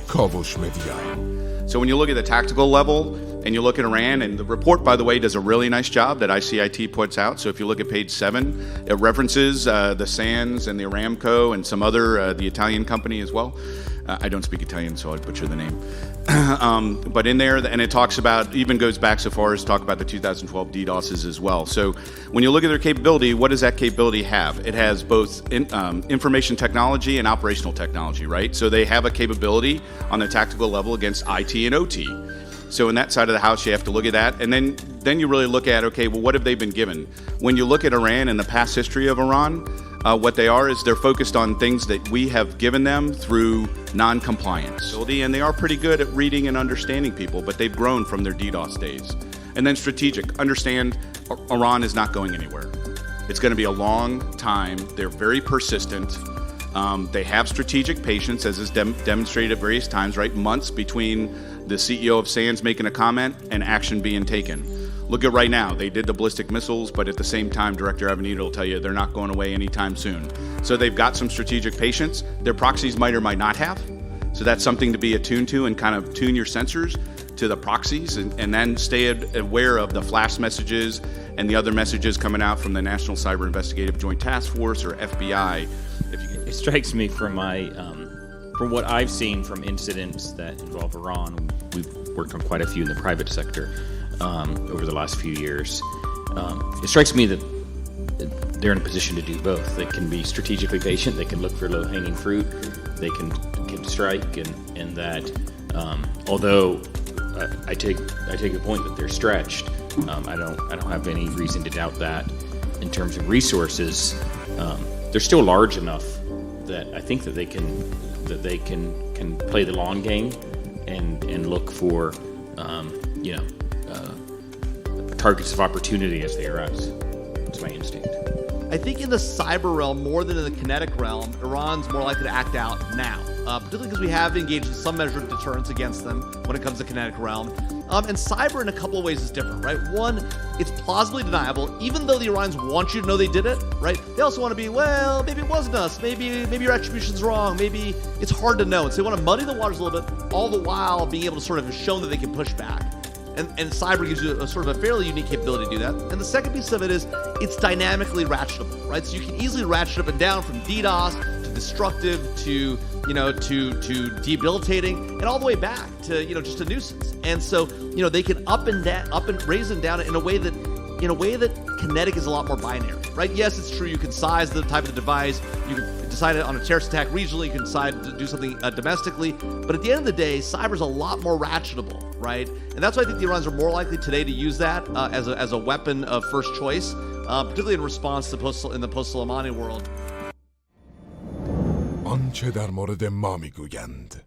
کاوش مدیا. So when you look at the tactical level and you look at Iran, and the report, by the way, does a really nice job that ICIT puts out. So if you look at page 7, it references the Sands and the Aramco and some other, the Italian company as well. I don't speak Italian, so I'd butcher the name. But in there, and it talks about, even goes back so far as to talk about the 2012 DDoSes as well. So when you look at their capability, what does that capability have? It has both information technology and operational technology, right? So they have a capability on the tactical level against IT and OT. So in that side of the house, you have to look at that. And then you really look at, okay, well, what have they been given? When you look at Iran and the past history of Iran, what they are is they're focused on things that we have given them through non-compliance. And they are pretty good at reading and understanding people, but they've grown from their DDoS days. And then strategic. Understand, Iran is not going anywhere. It's going to be a long time. They're very persistent. They have strategic patience, as is demonstrated at various times, right? Months between the CEO of Sands making a comment and action being taken. Look at right now, they did the ballistic missiles, but at the same time, Director Avenito will tell you they're not going away anytime soon. So they've got some strategic patience. Their proxies might or might not have. So that's something to be attuned to and kind of tune your sensors to the proxies and then stay aware of the flash messages and the other messages coming out from the National Cyber Investigative Joint Task Force or FBI. It strikes me from what I've seen from incidents that involve Iran. We've worked on quite a few in the private sector over the last few years. It strikes me that they're in a position to do both. They can be strategically patient. They can look for low-hanging fruit. They can strike, and that although I take the point that they're stretched, I don't have any reason to doubt that. In terms of resources, they're still large enough that I think that they can play the long game and look for targets of opportunity as they arise. That's my instinct. I think in the cyber realm, more than in the kinetic realm, Iran's more likely to act out now, particularly because we have engaged in some measure of deterrence against them when it comes to kinetic realm. And cyber in a couple of ways is different, right? One, it's plausibly deniable, even though the Iranians want you to know they did it, right? They also want to be, well, maybe it wasn't us, maybe your attribution's wrong, maybe it's hard to know. And so they want to muddy the waters a little bit, all the while being able to sort of show that they can push back. And cyber gives you a sort of a fairly unique capability to do that. And the second piece of it is it's dynamically ratchetable, right? So you can easily ratchet up and down from DDoS to destructive to debilitating and all the way back to just a nuisance. And so they can up and raise and down in a way that kinetic is a lot more binary, right? Yes, it's true. You can size the type of the device. You can decide on a terrorist attack regionally. You can decide to do something domestically. But at the end of the day, cyber is a lot more ratchetable, right? And that's why I think the Iranians are more likely today to use that as a weapon of first choice, particularly in response to in the post-Soleimani world. آنچه در مورد ما میگویند